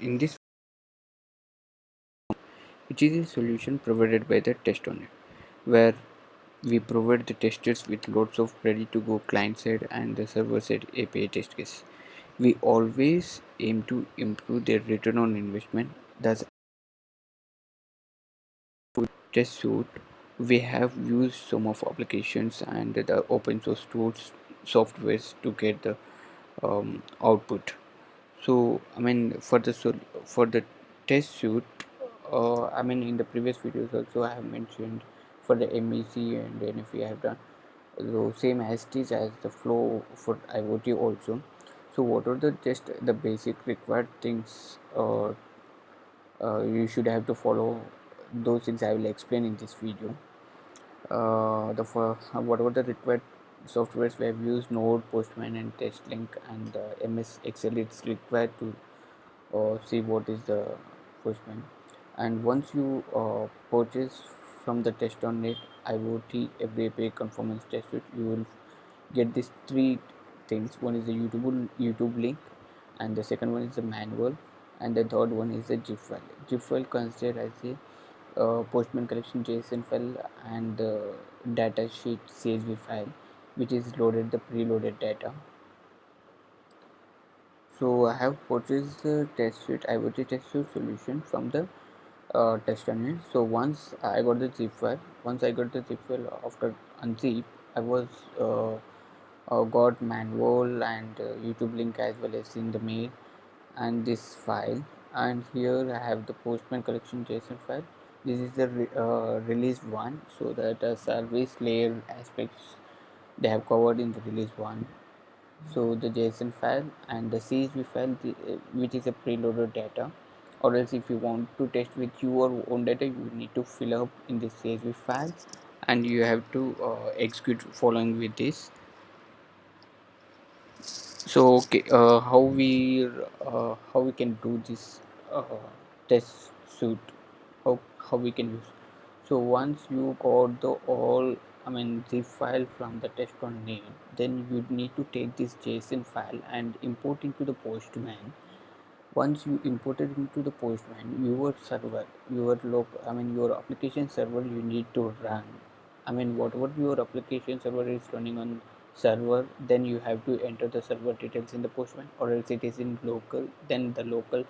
in this, which is a solution provided by the test on it, where we provide the testers with lots of ready to go client side and the server side API test case. We always aim to improve their return on investment. Thus, to test suite, we have used some of applications and the open source tools, softwares to get the output. So, I mean, for the test suite, I mean, in the previous videos also I have mentioned for the MEC and NFE I have done. So same as it is as the flow for IoT also. So what are the just the basic required things you should have to follow? Those things I will explain in this video. The for whatever the required softwares we have used, Node, Postman, and TestLink, and MS Excel. It's required to see what is the Postman. And once you purchase from the test on it IoT every API conformance test suite, you will get these three things. One is the YouTube link, and the second one is the manual, and the third one is the zip file. Zip file considered as a Postman collection JSON file, and the data sheet CSV file, which is loaded the preloaded data. So I have purchased the test suite IoT test suite solution from the test on it. So once I got the zip file, after unzip, I was got manual and YouTube link as well as in the mail and this file, and here I have the Postman collection JSON file. This is the release one, so that service layer aspects they have covered in the release one. So the JSON file and the CSV file, which is a preloaded data, or else if you want to test with your own data, you need to fill up in the CSV file, and you have to execute following with this. So okay, how we can do this test suite, how we can use. So once you got the all, I mean, zip file from the test on name, then you need to take this JSON file and import into the Postman. Once you import it into the Postman, your server, your application server, you need to run. I mean, whatever your application server is running on server, then you have to enter the server details in the Postman, or else it is in local, then the local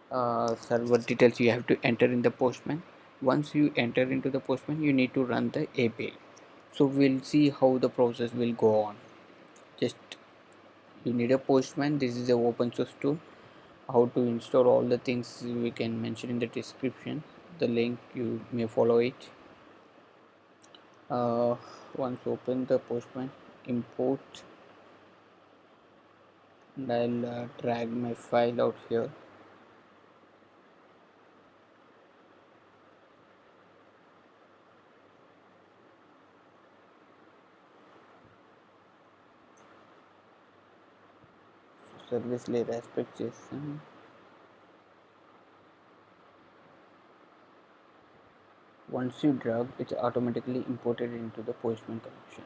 server details you have to enter in the Postman. Once you enter into the Postman, you need to run the API. So we'll see how the process will go on. Just you need a Postman. This is a open source tool. How to install all the things we can mention in the description. The link you may follow it. uh, Once open the Postman, import, and I'll drag my file out here. Service layer aspect JSON. Once you drag, it's automatically imported into the Postman connection.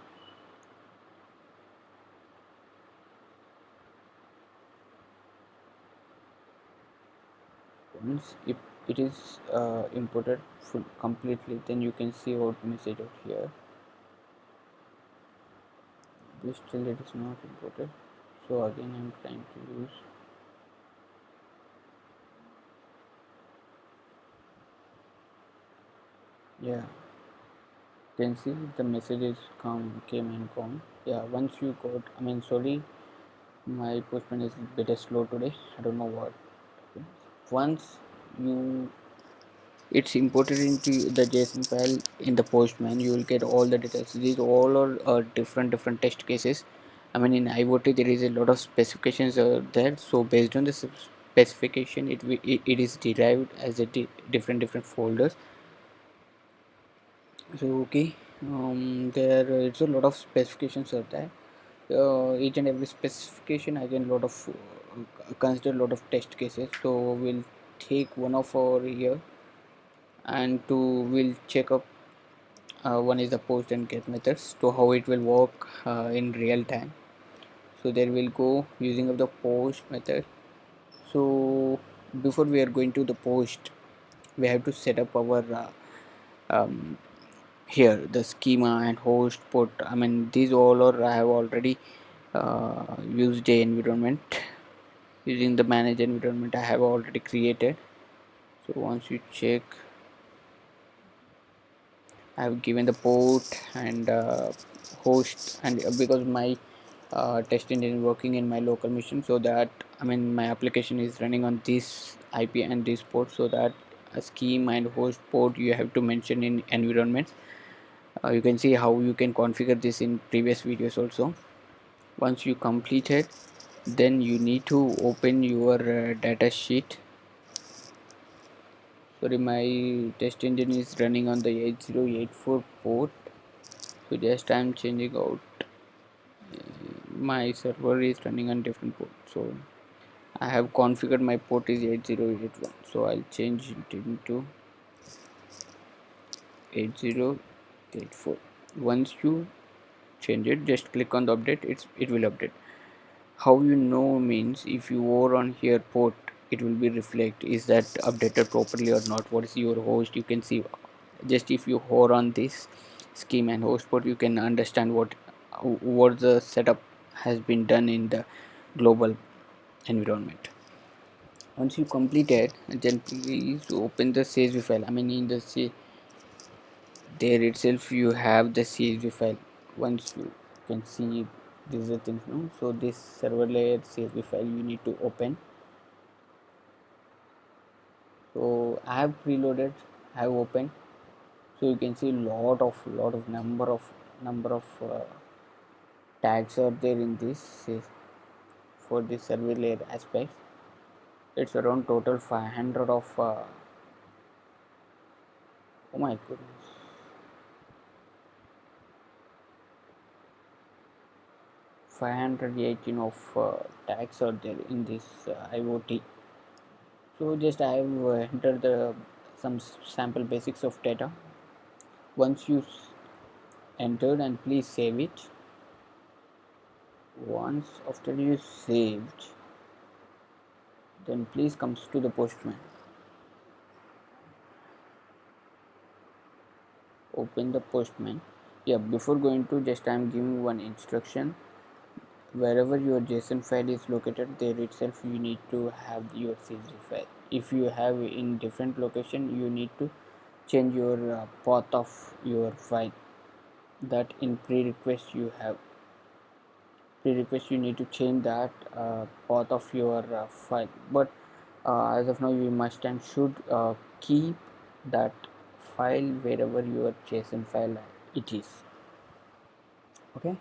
Once it is imported completely, then you can see our message out here. But still it is not imported, so again I'm trying to use. Yeah, you can see the messages came and gone. Yeah, once you got, I mean, sorry, my Postman is a bit slow today, I don't know what. Once you it's imported into the JSON file in the Postman, you will get all the details. These all are different test cases. I mean, in IoT there is a lot of specifications there, so based on the specification, it is derived as a different folders. So okay, there it's a lot of specifications are there. Each and every specification again lot of consider a lot of test cases. So we'll take one of our here, and we'll check up. One is the post and get methods, to how it will work in real time. So there will go using of the post method. So before we are going to the post, we have to set up our um, here the schema and host port. I mean, these all are I have already used a environment. Using the manage environment I have already created. So once you check, I have given the port and host, and because my test engine is working in my local machine, so that I mean my application is running on this IP and this port, so that a scheme and host port you have to mention in environments. You can see how you can configure this in previous videos also. Once you complete it, then you need to open your data sheet. Sorry, my test engine is running on the 8084 port, so just I'm changing out. My server is running on different port, so I have configured my port is 8081, so I'll change it into 8084. Once you change it, just click on the update, it will update. How you know means if you are on here port, it will be reflect is that updated properly or not. What is your host? You can see just if you hover on this scheme and host port, you can understand what the setup has been done in the global environment. Once you complete it, then please open the CSV file. I mean in the there itself you have the CSV file. Once you can see this is the thing, no? So this server layer CSV file you need to open. So I have preloaded, I have opened. So you can see lot of number of tags are there in this for this server layer aspect. It's around total 500 of oh my goodness, 518 of tags are there in this IoT. So just I have entered the some sample basics of data. Once you entered, and please save it. Once after you saved, then please comes to the Postman. Open the Postman. Yeah, before going to, just I am giving one instruction. Wherever your JSON file is located, there itself you need to have your CSV file. If you have in different location, you need to change your path of your file. That in pre-request you have pre-request you need to change that path of your file. But as of now, you must and should keep that file wherever your JSON file it is. Okay.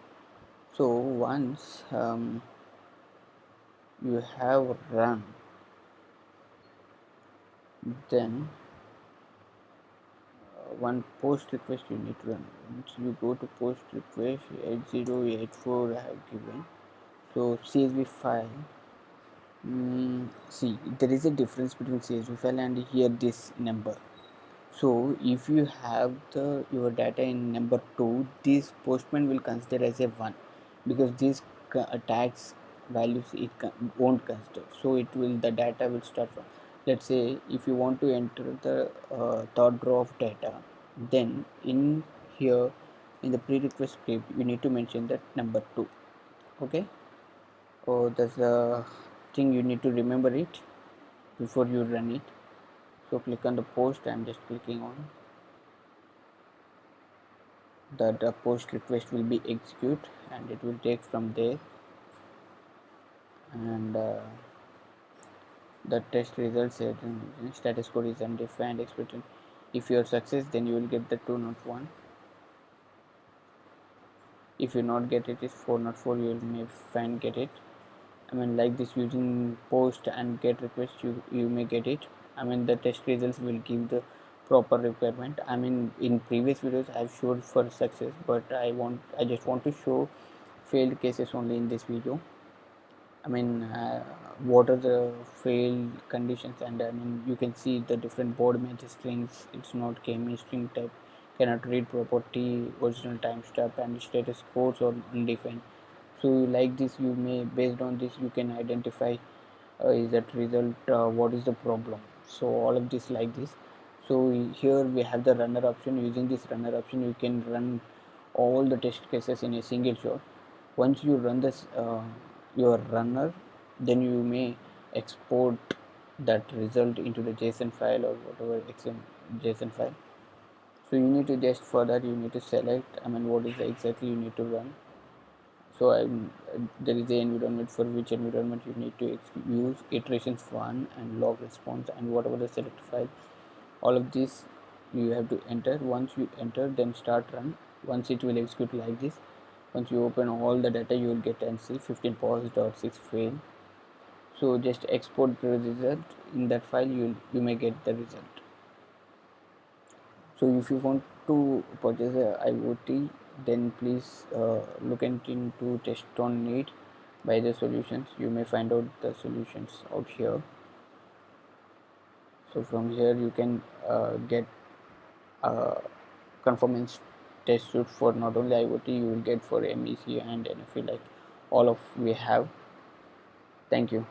So once you have run, then one post request you need to run. Once you go to post request 8084 I have given. So CSV file. See, there is a difference between CSV file and here this number. So if you have the your data in number 2, this Postman will consider as a 1, because these tags values it won't consider. So it will the data will start from, let's say if you want to enter the third row of data, then in here in the pre-request script you need to mention that number 2. Okay. Oh, that's the thing you need to remember it before you run it. So click on the post. I'm just clicking on that. The post request will be execute and it will take from there, and the test results status code is undefined expected. If you are success, then you will get the 201. If you not get it is 404, you will may find get it. I mean like this, using post and get request you may get it. I mean the test results will give the proper requirement. I mean in previous videos I have showed for success, but I just want to show failed cases only in this video. I mean what are the failed conditions, and I mean you can see the different board message strings. It's not KME string type, cannot read property, original timestamp, and status codes or undefined. So like this you may, based on this you can identify is that result, what is the problem. So all of this like this. So here we have the runner option. Using this runner option you can run all the test cases in a single shot. Once you run this your runner, then you may export that result into the JSON file or whatever JSON file. So you need to just, for that you need to select, I mean, what is exactly you need to run. So there is the environment, for which environment you need to use iterations 1 and log response and whatever the select file. All of this you have to enter. Once you enter, then start run. Once it will execute like this. Once you open all the data, you will get and see 15 pause.6 fail. So just export the result in that file. You may get the result. So if you want to purchase a IoT, then please look into test on need by the solutions. You may find out the solutions out here. So from here you can get conformance test suite for not only IoT, you will get for MEC and NFV, like all of we have. Thank you.